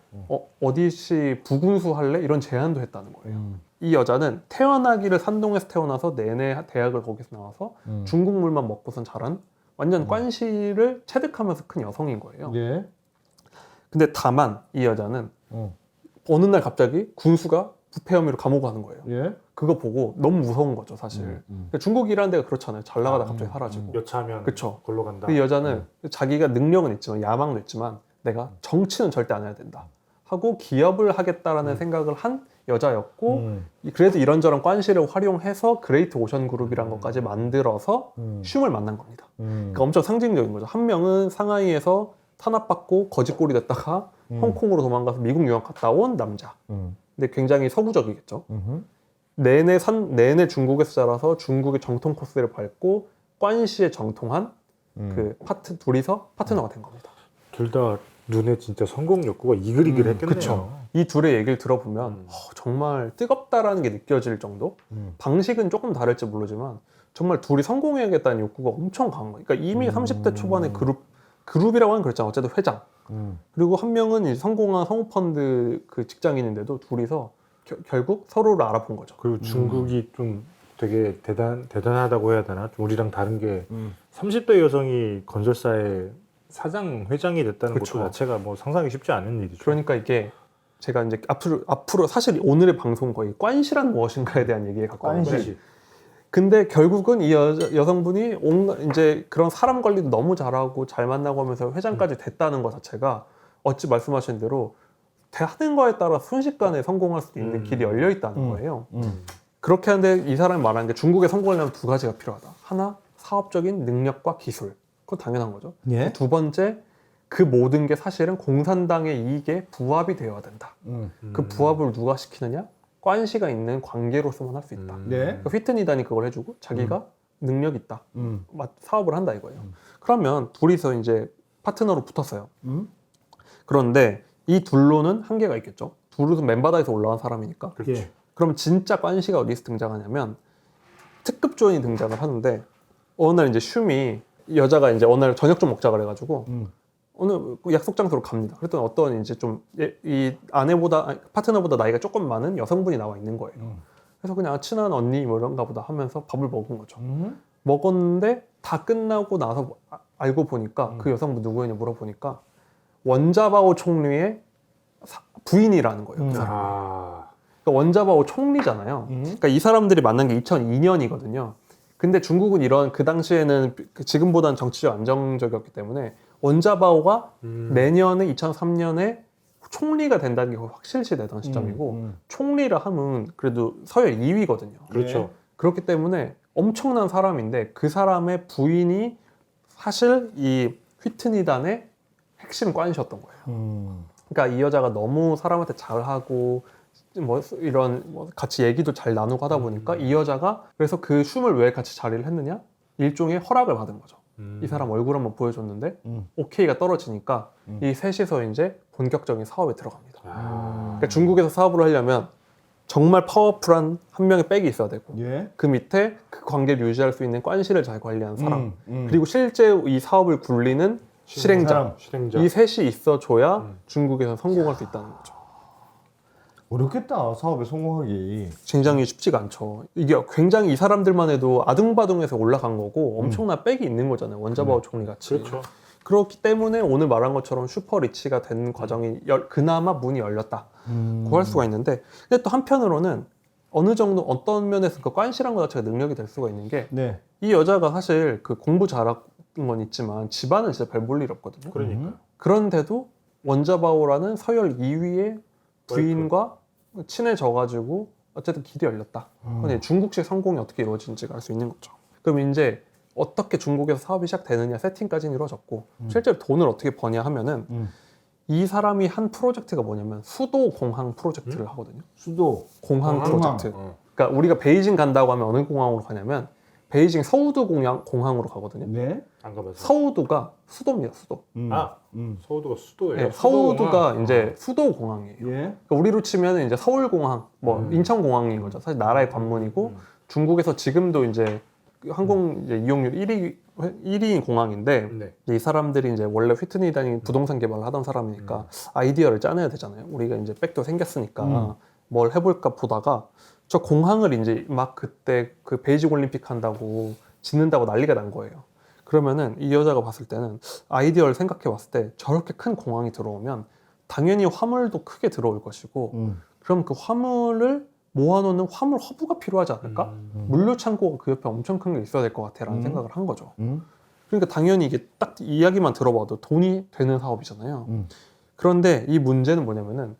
어디시 부군수 할래? 이런 제안도 했다는 거예요. 이 여자는 태어나기를 산동에서 태어나서 내내 대학을 거기서 나와서 중국 물만 먹고선 자란 완전 관시를 체득하면서 큰 여성인 거예요. 예. 근데 다만 이 여자는 어. 어느 날 갑자기 군수가 부패 혐의로 감옥 가는 거예요. 예. 그거 보고 너무 무서운 거죠, 사실. 그러니까 중국이라는 데가 그렇잖아요. 잘 나가다 갑자기 사라지고. 여차하면 그쵸. 골로 간다. 이 여자는 자기가 능력은 있지만 야망도 있지만 내가 정치는 절대 안 해야 된다 하고 기업을 하겠다라는 생각을 한 여자였고 그래서 이런저런 관시를 활용해서 그레이트 오션 그룹이라는 것까지 만들어서 슘을 만난 겁니다. 그러니까 엄청 상징적인 거죠. 한 명은 상하이에서 탄압받고 거짓골이 됐다가 홍콩으로 도망가서 미국 유학 갔다 온 남자. 근데 굉장히 서구적이겠죠. 내내 중국에서 자라서 중국의 정통 코스를 밟고 관시에 정통한 그 둘이서 파트너가 된 겁니다. 둘 다 눈에 진짜 성공 욕구가 이글이글했겠네요. 그쵸. 이 둘의 얘기를 들어보면 정말 뜨겁다라는 게 느껴질 정도? 방식은 조금 다를지 모르지만 정말 둘이 성공해야겠다는 욕구가 엄청 강한 거예요. 그러니까 이미 30대 초반의 그룹이라고 하면 그렇잖아요. 어쨌든 회장. 그리고 한 명은 이제 성공한 성우펀드 그 직장인인데도 둘이서 결국 서로를 알아본 거죠. 그리고 중국이 좀 되게 대단하다고 해야 되나? 좀 우리랑 다른 게 30대 여성이 건설사의 사장, 회장이 됐다는 그쵸. 것도 자체가 뭐 상상이 쉽지 않은 일이죠. 그러니까 이게 제가 이제 앞으로 사실 오늘의 방송 거의 관시란 무엇인가에 대한 얘기에 가까운데 관시. 근데 결국은 이 여성분이 온갖 이제 그런 사람 관리도 너무 잘하고 잘 만나고 하면서 회장까지 됐다는 것 자체가 어찌 말씀하신 대로 하는 거에 따라 순식간에 성공할 수도 있는 길이 열려 있다는 거예요. 그렇게 하는데 이 사람이 말하는 게 중국에 성공하려면 두 가지가 필요하다. 하나, 사업적인 능력과 기술. 그건 당연한 거죠. 예. 두 번째, 그 모든 게 사실은 공산당의 이익에 부합이 되어야 된다. 그 부합을 누가 시키느냐? 관시가 있는 관계로서만 할 수 있다. 네. 그러니까 휘트니단이 그걸 해주고 자기가 능력 있다. 사업을 한다 이거예요. 그러면 둘이서 이제 파트너로 붙었어요. 그런데 이 둘로는 한계가 있겠죠. 둘은 맨바다에서 올라간 사람이니까. 그렇죠. 예. 그럼 진짜 관시가 어디서 등장하냐면 특급 조연이 등장을 하는데 어느 날 이제 슈미 여자가 이제 어느 날 저녁 좀 먹자 그래가지고 어느 약속 장소로 갑니다. 그랬더니 어떤 이제 좀 이 파트너보다 나이가 조금 많은 여성분이 나와 있는 거예요. 그래서 그냥 친한 언니 뭐 이런가 보다 하면서 밥을 먹은 거죠. 먹었는데 다 끝나고 나서 알고 보니까 그 여성분 누구였냐 물어보니까 원자바오 총리의 부인이라는 거예요. 그 사람이. 그러니까 원자바오 총리잖아요. 그러니까 이 사람들이 만난 게 2002년이거든요. 근데 중국은 이런 그 당시에는 지금보다는 정치적 안정적이었기 때문에 원자바오가 내년에 2003년에 총리가 된다는 게 확실시되던 시점이고 총리를 하면 그래도 서열 2위거든요. 그렇죠. 그렇기 때문에 엄청난 사람인데 그 사람의 부인이 사실 이 휘트니단의 핵심 관이셨던 거예요. 그러니까 이 여자가 너무 사람한테 잘하고 뭐 이런 뭐 같이 얘기도 잘 나누고 하다 보니까 이 여자가 그래서 그 춤을 왜 같이 자리를 했느냐? 일종의 허락을 받은 거죠. 이 사람 얼굴 한번 보여줬는데 오케이가 떨어지니까 이 셋이서 이제 본격적인 사업에 들어갑니다. 그러니까 중국에서 사업을 하려면 정말 파워풀한 한 명의 백이 있어야 되고 예. 그 밑에 그 관계를 유지할 수 있는 관시를 잘 관리하는 사람 그리고 실제 이 사업을 굴리는 실행자 실행자. 이 셋이 있어줘야 중국에서 성공할 수 있다는 거죠. 어렵겠다 사업에 성공하기. 굉장히 쉽지가 않죠. 이게 굉장히 이 사람들만 해도 아둥바둥해서 올라간 거고 엄청난 백이 있는 거잖아요. 원자바오 총리 같이. 그렇죠. 그렇기 때문에 오늘 말한 것처럼 슈퍼 리치가 된 과정이 그나마 문이 열렸다. 고 할 수가 있는데 근데 또 한편으로는 어느 정도 어떤 면에서 그 관시란 것 자체가 능력이 될 수가 있는 게 이 네. 여자가 사실 그 공부 잘한 건 있지만 집안은 진짜 별 볼 일 없거든요. 그러니까. 그런데도 원자바오라는 서열 2위의 부인과 친해져가지고 어쨌든 길이 열렸다. 그건 중국식 성공이 어떻게 이루어진지가 알 수 있는 거죠. 그럼 이제 어떻게 중국에서 사업이 시작되느냐 세팅까지는 이루어졌고 실제로 돈을 어떻게 버냐 하면은 이 사람이 한 프로젝트가 뭐냐면 수도 공항 프로젝트를 하거든요. 수도 공항 프로젝트. 어. 그러니까 우리가 베이징 간다고 하면 어느 공항으로 가냐면 베이징 서우두 공항으로 가거든요. 네. 안 가봐서. 서우두가 수도입니다. 수도. 서우도가 수도예요. 네, 서우두가 수도공항. 이제 수도 공항이에요. 예. 그러니까 우리로 치면 이제 서울공항, 뭐 인천공항인 거죠. 사실 나라의 관문이고 중국에서 지금도 이제 항공 이제 이용률 1위인 공항인데 네. 이 사람들이 이제 원래 휘트니단이 부동산 개발을 하던 사람이니까 아이디어를 짜내야 되잖아요. 우리가 이제 백도 생겼으니까 뭘 해볼까 보다가 저 공항을 이제 막 그때 그 베이징 올림픽 한다고 짓는다고 난리가 난 거예요. 그러면은 이 여자가 봤을 때는 아이디어를 생각해 봤을 때 저렇게 큰 공항이 들어오면 당연히 화물도 크게 들어올 것이고 그럼 그 화물을 모아놓는 화물 허브가 필요하지 않을까? 물류 창고가 그 옆에 엄청 큰 게 있어야 될 것 같아 라는 생각을 한 거죠. 그러니까 당연히 이게 딱 이야기만 들어봐도 돈이 되는 사업이잖아요. 그런데 이 문제는 뭐냐면은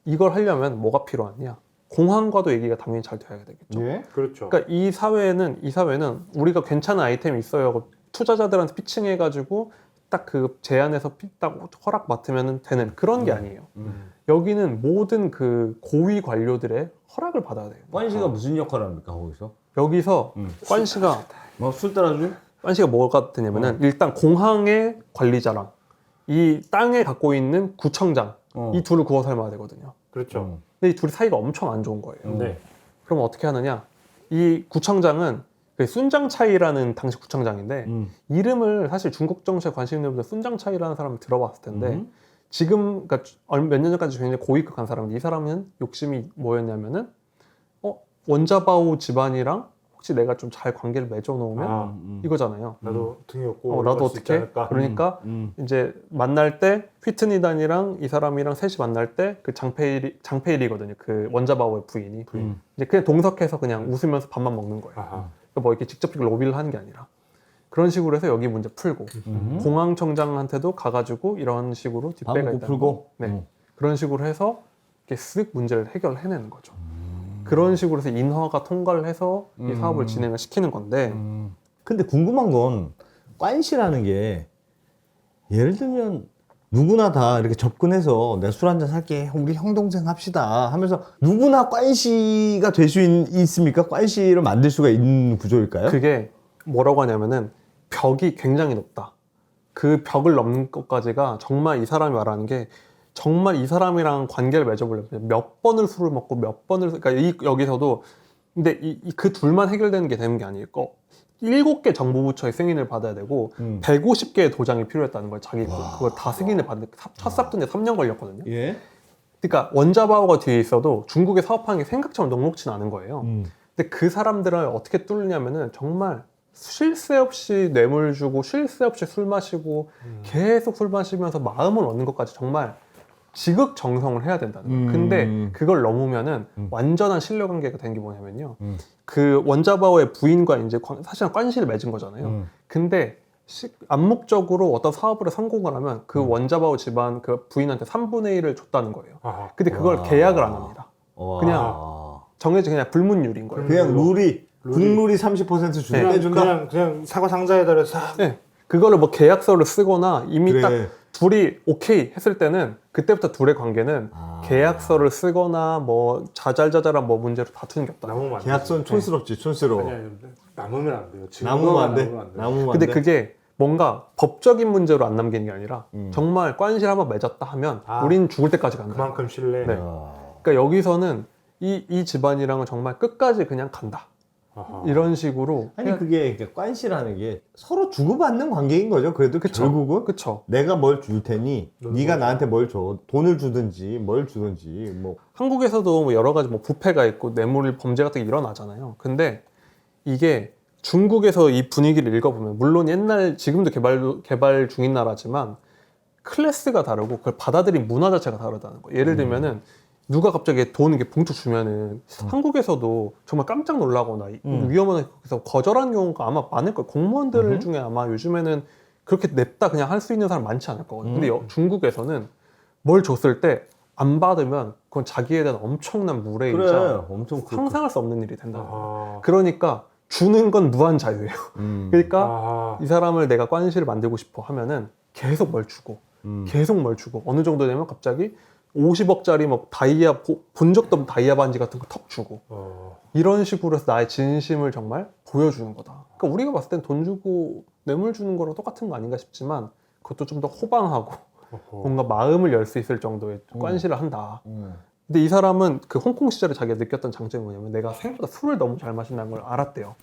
이걸 하려면 뭐가 필요하냐? 공항과도 얘기가 당연히 잘 돼야 되겠죠. 예. 그렇죠. 그러니까 이 사회는 우리가 괜찮은 아이템이 있어요. 투자자들한테 피칭해가지고 딱 그 제안에서 딱 허락 맡으면 되는 그런 게 아니에요. 여기는 모든 그 고위 관료들의 허락을 받아야 돼요. 관시가 무슨 역할을 합니까 거기서? 여기서 관시가 뭐 술 따라줘? 뭐가 되냐면은 일단 공항의 관리자랑 이 땅에 갖고 있는 구청장 이 둘을 구워 삶아야 되거든요. 그렇죠. 근데 이 둘이 사이가 엄청 안 좋은 거예요. 네. 그럼 어떻게 하느냐? 이 구청장은 그 순장차이라는 당시 구청장인데 이름을 사실 중국 정치에 관심 있는 분들 순장차이라는 사람을 들어봤을 텐데 지금 그러니까 몇 년 전까지 굉장히 고위급한 사람인데 이 사람은 욕심이 뭐였냐면은 원자바오 집안이랑 혹시 내가 좀 잘 관계를 맺어놓으면 이거잖아요. 나도 등이 없고 나도 올라갈 수 있지 어떻게? 않을까? 그러니까 이제 만날 때 휘트니단이랑 이 사람이랑 셋이 만날 때 그 장페일이거든요. 그 원자바오의 부인이. 이제 그냥 동석해서 그냥 웃으면서 밥만 먹는 거예요. 아하. 그러니까 뭐 이렇게 직접 로비를 하는 게 아니라 그런 식으로 해서 여기 문제 풀고 공항청장한테도 가가지고 이런 식으로 뒷배가 방구 있다는 풀고? 거. 네. 그런 식으로 해서 이렇게 쓱 문제를 해결해내는 거죠. 그런 식으로 해서 인허가 통과를 해서 이 사업을 진행을 시키는 건데 근데 궁금한 건 관시라는 게 예를 들면 누구나 다 이렇게 접근해서 내 술 한잔 살게 우리 형 동생 합시다 하면서 누구나 관시가 될 수 있습니까? 관시를 만들 수가 있는 구조일까요? 그게 뭐라고 하냐면은 벽이 굉장히 높다. 그 벽을 넘는 것까지가 정말 이 사람이 말하는 게 정말 이 사람이랑 관계를 맺어보려면 몇 번을 술을 먹고 몇 번을 그러니까 여기서도 근데 그 둘만 해결되는 게 되는 게 아니고 7개 정부부처의 승인을 받아야 되고 150개의 도장이 필요했다는 거예요. 자기 그걸 다 승인을 받는데 첫 삽둔에 3년 걸렸거든요. 예. 그러니까 원자바오가 뒤에 있어도 중국에 사업하는 게 생각처럼 녹록진 않은 거예요. 근데 그 사람들을 어떻게 뚫느냐면은 정말 쉴 새 없이 뇌물 주고 쉴 새 없이 술 마시고 계속 술 마시면서 마음을 얻는 것까지 정말 지극정성을 해야 된다는 거예요. 근데 그걸 넘으면은 완전한 신뢰관계가 되는 게 뭐냐면요. 그 원자바오의 부인과 이제 사실은 관시를 맺은 거잖아요. 근데 암묵적으로 어떤 사업을 성공을 하면 그 원자바오 집안 그 부인한테 3분의 1을 줬다는 거예요. 아하. 근데 그걸 계약을 안 합니다. 그냥 정해진 그냥 불문율인 거예요. 그냥 국룰이 30% 주는 네. 빼준다. 그냥 사과 상자에다 싹. 네. 그거를 뭐 계약서를 쓰거나 이미 그래. 딱 둘이 오케이 했을 때는 그때부터 둘의 관계는 계약서를 쓰거나 뭐 자잘자잘한 뭐 문제로 다투는 게 없다. 남으면 안 계약서는 촌스럽지 촌스러워. 아니, 남으면 안 돼요. 남으면 안 돼. 남으면 안 돼요. 남으면 안 근데 돼. 그게 뭔가 법적인 문제로 안 남기는 게 아니라 정말 관시를 한번 맺었다 하면 우린 죽을 때까지 간다. 그만큼 신뢰. 네. 그러니까 여기서는 이 집안이랑은 정말 끝까지 그냥 간다. 아하. 이런 식으로 아니 그게 관시라는 게 서로 주고받는 관계인 거죠. 그래도 결국은 그쵸. 내가 뭘 줄 테니 넌 네가 뭐- 나한테 뭘 줘. 돈을 주든지 뭘 주든지 뭐 한국에서도 뭐 여러 가지 뭐 부패가 있고 뇌물 범죄 같은 게 일어나잖아요. 근데 이게 중국에서 이 분위기를 읽어보면 물론 옛날 지금도 개발 중인 나라지만 클래스가 다르고 그걸 받아들인 문화 자체가 다르다는 거예요. 예를 들면은 누가 갑자기 돈 이렇게 봉투 주면은 한국에서도 정말 깜짝 놀라거나 위험한 그래서 거절하는 경우가 아마 많을 거예요. 공무원들 중에 아마 요즘에는 그렇게 냅다 그냥 할 수 있는 사람 많지 않을 거거든요. 근데 중국에서는 뭘 줬을 때 안 받으면 그건 자기에 대한 엄청난 그래 무례이자 엄청 상상할 수 없는 일이 된다는 거예요. 아하. 그러니까 주는 건 무한 자유예요. 그러니까 아하. 이 사람을 내가 관시를 만들고 싶어 하면은 계속 뭘 주고 계속 뭘 주고 어느 정도 되면 갑자기 50억짜리 뭐 다이아 본 적도 없는 다이아 반지 같은 거 턱 주고 이런 식으로 해서 나의 진심을 정말 보여주는 거다. 그러니까 우리가 봤을 땐 돈 주고 뇌물 주는 거랑 똑같은 거 아닌가 싶지만 그것도 좀 더 호방하고 뭔가 마음을 열 수 있을 정도의 관시를 한다. 근데 이 사람은 그 홍콩 시절에 자기가 느꼈던 장점이 뭐냐면 내가 생각보다 술을 너무 잘 마신다는 걸 알았대요.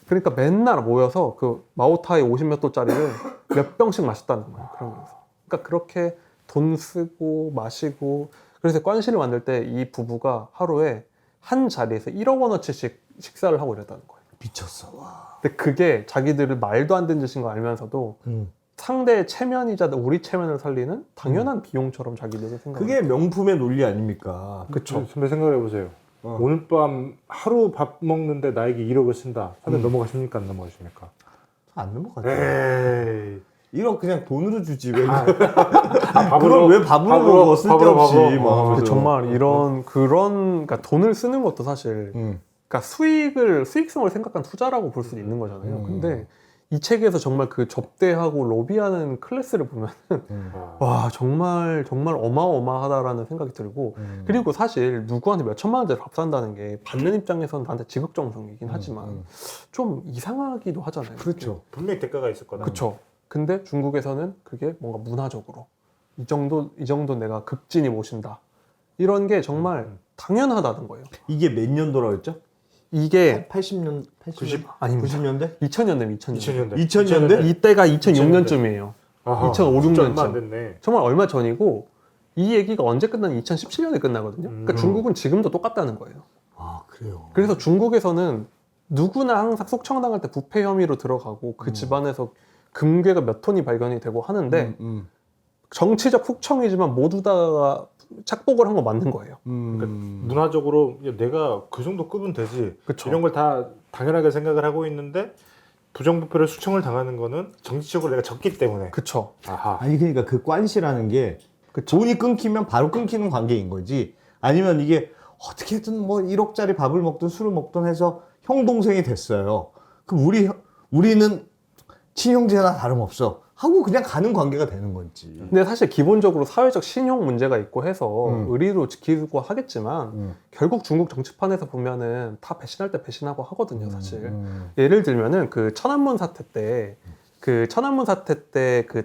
그러니까 맨날 모여서 그 마오타이 50몇 도짜리를 몇 병씩 마셨다는 거예요. 그러면서. 그러니까 그렇게 돈 쓰고 마시고 그래서 관시를 만들 때 이 부부가 하루에 한 자리에서 1억 원어치씩 식사를 하고 이랬다는 거예요. 미쳤어. 와. 근데 그게 자기들을 말도 안 되는 짓인 거 알면서도 상대의 체면이자 우리 체면을 살리는 당연한 비용처럼 자기들은 생각해요. 그게 명품의 논리 아닙니까? 그쵸. 선배 생각해 보세요. 오늘 밤 하루 밥 먹는데 나에게 1억을 쓴다. 선배 넘어가십니까? 안 넘어가십니까? 안 넘어가죠. 에이. 1억 그냥 돈으로 주지 왜? 밥으로 그걸 왜 밥으로 먹어? 쓸데없이 밥으로. 막. 근데 하면서. 정말 그러니까 돈을 쓰는 것도 사실 그러니까 수익성을 생각한 투자라고 볼 수도 있는 거잖아요. 근데 이 책에서 정말 그 접대하고 로비하는 클래스를 보면 와 정말 어마어마하다라는 생각이 들고 그리고 사실 누구한테 몇 천만 원짜리 밥 산다는 게 받는 입장에서는 나한테 지극정성이긴 하지만 좀 이상하기도 하잖아요. 그렇죠. 분명히 대가가 있을 거다. 그쵸. 근데 중국에서는 그게 뭔가 문화적으로 이 정도 내가 극진히 모신다 이런 게 정말 당연하다는 거예요. 이게 몇 년도라고 했죠? 이게 80년, 80년? 아닙니다. 90년대? 2000년대 2000년대. 2000년대? 이때가 2006년쯤이에요. 2005, 6년 얼마 안 됐네. 정말 얼마 전이고 이 얘기가 언제 끝나는 2017년에 끝나거든요. 그러니까 중국은 지금도 똑같다는 거예요. 아 그래요. 그래서 중국에서는 누구나 항상 속청당할 때 부패 혐의로 들어가고 그 집안에서 금괴가 몇 톤이 발견이 되고 하는데 정치적 속청이지만 모두 다 착복을 한 거 맞는 거예요. 그러니까 문화적으로 야, 내가 그 정도 급은 되지. 그쵸. 이런 걸 다 당연하게 생각을 하고 있는데 부정부패를 수청을 당하는 거는 정치적으로 내가 졌기 때문에. 그쵸. 아하. 아니 그러니까 그 관시라는 게 돈이 끊기면 바로 끊기는 관계인 거지. 아니면 이게 어떻게든 뭐 1억짜리 밥을 먹든 술을 먹든 해서 형 동생이 됐어요. 그럼 우리는 친형제나 다름없어 하고 그냥 가는 관계가 되는 거지. 근데 사실 기본적으로 사회적 신용 문제가 있고 해서 음. 의리로 지키고 하겠지만 결국 중국 정치판에서 보면은 다 배신할 때 배신하고 하거든요, 사실. 예를 들면은 그 천안문 사태 때 그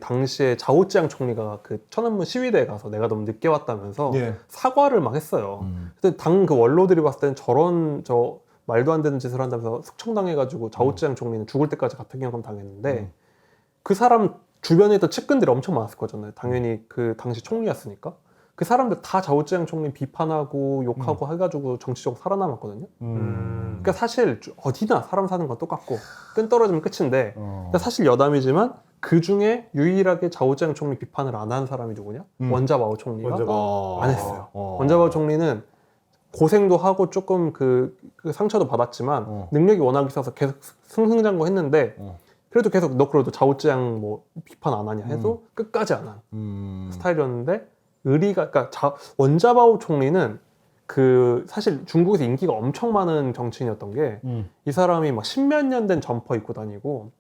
당시에 자오찌양 총리가 그 천안문 시위대에 가서 내가 너무 늦게 왔다면서 예. 사과를 막 했어요. 근데 당 그 원로들이 봤을 때는 저 말도 안 되는 짓을 한다면서 숙청당해가지고 자오찌양 총리는 죽을 때까지 같은 경험 당했는데 그 사람 주변에 있던 측근들이 엄청 많았을 거잖아요. 당연히 그 당시 총리였으니까. 그 사람들 다 자오찌양 총리 비판하고 욕하고 해가지고 정치적으로 살아남았거든요. 그러니까 사실 어디나 사람 사는 건 똑같고 끈 떨어지면 끝인데 그러니까 사실 여담이지만 그 중에 유일하게 자오찌양 총리 비판을 안 한 사람이 누구냐? 원자바오 총리가 원자바오. 안 했어요. 원자바오 총리는 고생도 하고 조금 그 상처도 받았지만 능력이 워낙 있어서 계속 승승장구했는데 그래도 계속 너 그래도 자오찌양 뭐 비판 안 하냐 해도 끝까지 안 한 스타일이었는데 그러니까 원자바오 총리는 그 사실 중국에서 인기가 엄청 많은 정치인이었던 게 이 사람이 막 십몇 년 된 점퍼 입고 다니고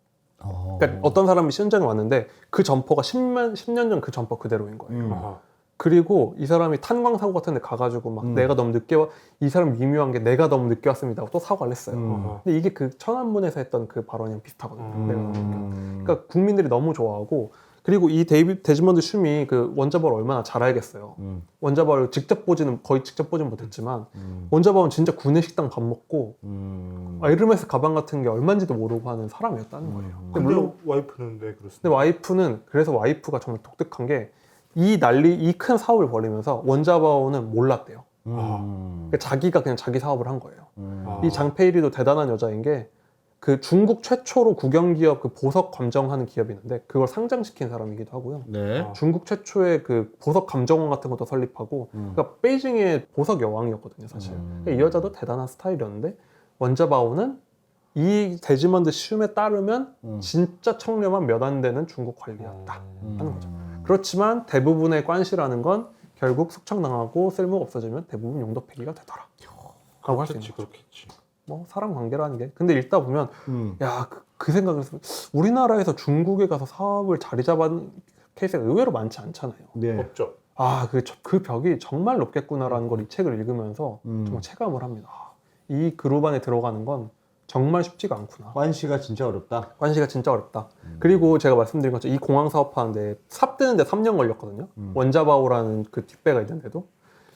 그러니까 어떤 사람이 시운전에 왔는데 그 점퍼가 10년 전 그 점퍼 그대로인 거예요. 아하. 그리고 이 사람이 탄광 사고 같은 데 가가지고 막 내가 너무 늦게 이 사람 미묘한 게 내가 너무 늦게 왔습니다 하고 또 사과를 했어요. 근데 이게 그 천안문에서 했던 그 발언이랑 비슷하거든요. 내가 너무 늦게. 그러니까 국민들이 너무 좋아하고 그리고 이 데지먼드 춤이 그 원자바오를 얼마나 잘 알겠어요. 원자바오를 거의 직접 보진 못했지만 원자바오는 진짜 구내식당 밥 먹고 에르메스 가방 같은 게 얼마인지도 모르고 하는 사람이었다는 거예요. 근데 근데 물론 와이프는 왜 그렇습니까? 근데 와이프는 그래서 와이프가 정말 독특한 게 이 큰 사업을 벌이면서 원자바오는 몰랐대요. 그러니까 자기가 그냥 자기 사업을 한 거예요. 이 장페이리도 대단한 여자인 게 그 중국 최초로 국영기업 그 보석 감정하는 기업이 있는데 그걸 상장시킨 사람이기도 하고요. 네. 중국 최초의 그 보석 감정원 같은 것도 설립하고 그러니까 베이징의 보석 여왕이었거든요, 사실. 그러니까 이 여자도 대단한 스타일이었는데 원자바오는 이 데지먼드 슘에 따르면 진짜 청렴한 몇 안 되는 중국 관리였다 하는 거죠. 그렇지만 대부분의 관시라는 건 결국 숙청당하고 쓸모가 없어지면 대부분 용도 폐기가 되더라 라고 할 수 있는 거죠. 그렇겠지. 뭐 사람 관계라는 게 근데 읽다 보면 야 그 생각을 했어요. 우리나라에서 중국에 가서 사업을 자리 잡은 케이스가 의외로 많지 않잖아요. 네. 없죠. 그 벽이 정말 높겠구나라는 걸 이 책을 읽으면서 정말 체감을 합니다. 이 그룹 안에 들어가는 건 정말 쉽지가 않구나. 관시가 진짜 어렵다. 관시가 진짜 어렵다. 그리고 제가 말씀드린 것처럼 이 공항 사업하는데 삽 뜨는데 3년 걸렸거든요. 원자바오라는 그 뒷배가 있는데도.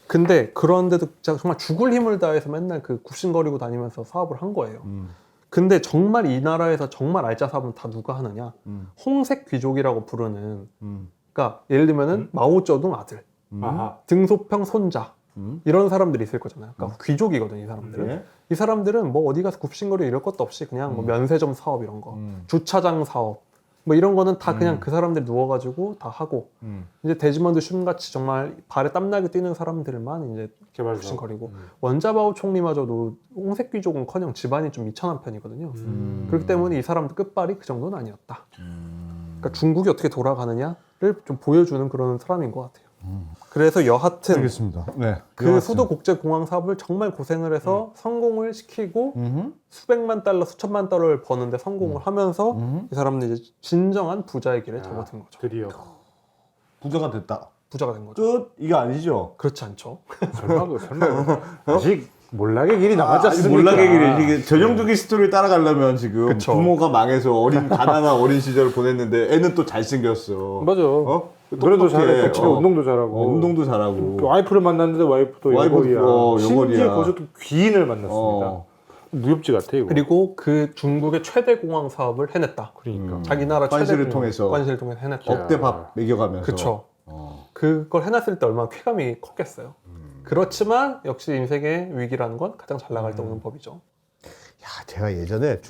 근데 그런데도 진짜 정말 죽을 힘을 다해서 맨날 그 굽신거리고 다니면서 사업을 한 거예요. 근데 정말 이 나라에서 정말 알짜 사업은 다 누가 하느냐? 홍색 귀족이라고 부르는 그러니까 예를 들면은 마오쩌둥 아들, 아하. 등소평 손자 이런 사람들이 있을 거잖아요. 그러니까 귀족이거든요, 이 사람들은. 네. 이 사람들은 뭐 어디 가서 굽신거리 이럴 것도 없이 그냥 뭐 면세점 사업 이런 거, 주차장 사업 뭐 이런 거는 다 그냥 그 사람들이 누워가지고 다 하고 이제 데지먼드 슘 같이 정말 발에 땀나게 뛰는 사람들만 이제 개발 굽신거리고 원자바오 총리마저도 홍색 귀족은커녕 집안이 좀 미천한 편이거든요. 그렇기 때문에 이 사람들 끝발이 그 정도는 아니었다. 그러니까 중국이 어떻게 돌아가느냐를 좀 보여주는 그런 사람인 것 같아요. 그래서 여하튼 알겠습니다. 네. 그 수도 국제공항 사업을 정말 고생을 해서 성공을 시키고 수백만 달러, 수천만 달러를 버는데 성공을 하면서 이 사람들이 이제 진정한 부자의 길에 접어든 거죠. 드디어. 부자가 됐다. 부자가 된 거죠. 끝? 이게 아니죠. 그렇지 않죠. 설마 아직 몰락의 길이 남았지 않습니까? 몰락의 길이 이게 전형적인 스토리를 따라가려면 지금 그쵸. 부모가 망해서 가난한 어린 시절을 보냈는데 애는 또 잘생겼어. 맞아. 어? 노래도 똑똑해. 잘해, 운동도 잘하고. 운동도 잘하고. 와이프를 만났는데 와이프도 와이프, 영월이야. 심지어 영월이야. 거기서 또 귀인을 만났습니다. 무협지 같아 이거. 그리고 그 중국의 최대 공항 사업을 해냈다. 그러니까. 자기 나라 최대 관시를 공항, 통해서. 관시를 통해서 해냈다. 억대 밥 먹여가면서. 그쵸. 그걸 해놨을 때 얼마나 쾌감이 컸겠어요. 그렇지만 역시 인생의 위기라는 건 가장 잘 나갈 때 오는 법이죠. 야, 제가 예전에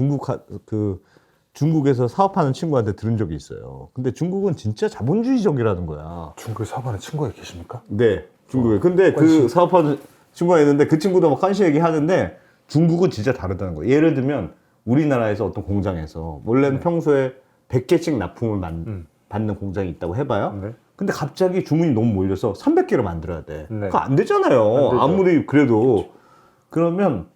중국에서 사업하는 친구한테 들은 적이 있어요. 근데 중국은 진짜 자본주의적이라는 거야. 중국에 사업하는 친구가 계십니까? 네, 중국에. 근데 그 사업하는 친구가 있는데 그 친구도 막 관시 얘기하는데 중국은 진짜 다르다는 거예요. 예를 들면 우리나라에서 어떤 공장에서 원래는 네. 평소에 100개씩 납품을 받는 공장이 있다고 해봐요. 네. 근데 갑자기 주문이 너무 몰려서 300개를 만들어야 돼. 네. 그거 안 되잖아요. 안 되죠. 아무리 그래도. 그러면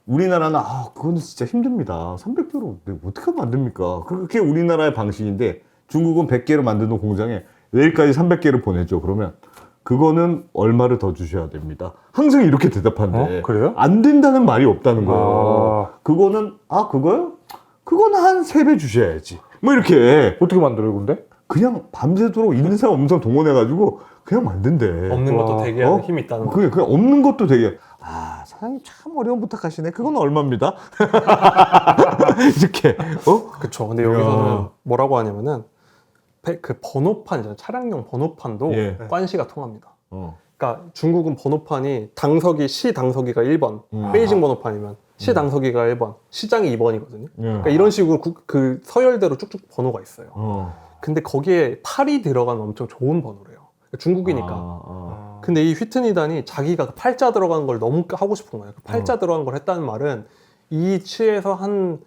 우리나라는 그거는 진짜 힘듭니다. 300개로 어떻게 만듭니까? 그게 우리나라의 방식인데 중국은 100개로 만드는 공장에 내일까지 300개를 보내죠. 그러면 그거는 얼마를 더 주셔야 됩니다. 항상 이렇게 대답하는데 그래요? 안 된다는 말이 없다는 거예요. 그거는 그거요? 그거는 한 3배 주셔야지. 뭐 이렇게 어떻게 만들어요, 근데? 그냥 밤새도록 있는 사람 없는 사람 동원해가지고 그냥 만든대. 없는 것도 와. 되게 하는 힘이 있다는 거죠. 그냥 없는 것도 되게 사장님 참 어려운 부탁하시네. 그건 얼마입니다. 이렇게 그쵸. 근데 여기서는 야. 뭐라고 하냐면은 그 번호판 있잖아요. 차량용 번호판도 예. 관시가 통합니다. 어. 그러니까 중국은 번호판이 당석이 시 당석이가 1번, 베이징 번호판이면 시 당석이가 1번, 시장이 2번이거든요. 그러니까 이런 식으로 그 서열대로 쭉쭉 번호가 있어요. 근데 거기에 8이 들어가는 엄청 좋은 번호래요. 그러니까 중국이니까. 근데 이 휘트니단이 자기가 팔자 들어가는 걸 너무 하고 싶은 거예요. 그 팔자 들어간 걸 했다는 말은 이 치에서 한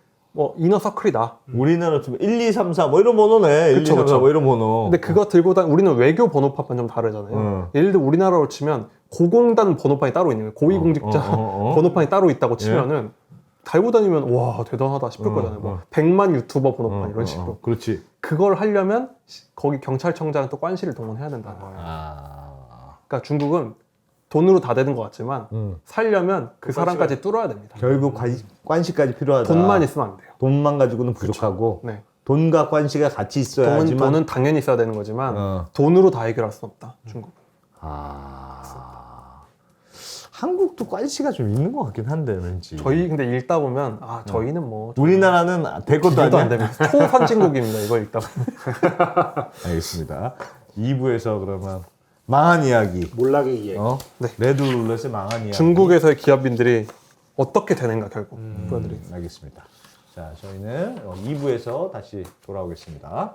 이너 서클이다. 우리나라 좀 1, 2, 3, 4 뭐 이런 번호네. 1, 2, 그쵸, 3, 4 그쵸. 뭐 이런 번호. 근데 그거 들고 우리는 외교 번호판만 좀 다르잖아요. 예를 들어 우리나라로 치면 고공단 번호판이 따로 있는 거예요. 고위공직자 번호판이 따로 있다고 치면은 달고 다니면 와 대단하다 싶을 거잖아요. 뭐 100만 유튜버 번호판 이런 식으로. 그렇지. 그걸 하려면 거기 경찰청장은 또 관시를 동원해야 된다는 거예요. 그러니까 중국은 돈으로 다 되는 것 같지만 살려면 그 사람까지 뚫어야 됩니다. 결국 관시까지 필요하다. 돈만 있으면 안 돼요. 돈만 가지고는 부족하고 네. 돈과 관시가 같이 있어야지만. 돈은 당연히 있어야 되는 거지만 돈으로 다 해결할 수는 없다. 중국은. 한국도 관시가 좀 있는 것 같긴 한데 왠지. 저희 근데 읽다 보면 저희는 뭐 우리나라는 될 것도 비교도 아니야. 안 됩니다. 초선진국입니다. 이거 읽다 보면. 알겠습니다. 2부에서 그러면 망한 이야기. 몰락의 이야기. 네. 레드룰렛의 망한 이야기. 중국에서의 기업인들이 어떻게 되는가 결국 보여드리겠습니다. 알겠습니다. 자, 저희는 2부에서 다시 돌아오겠습니다.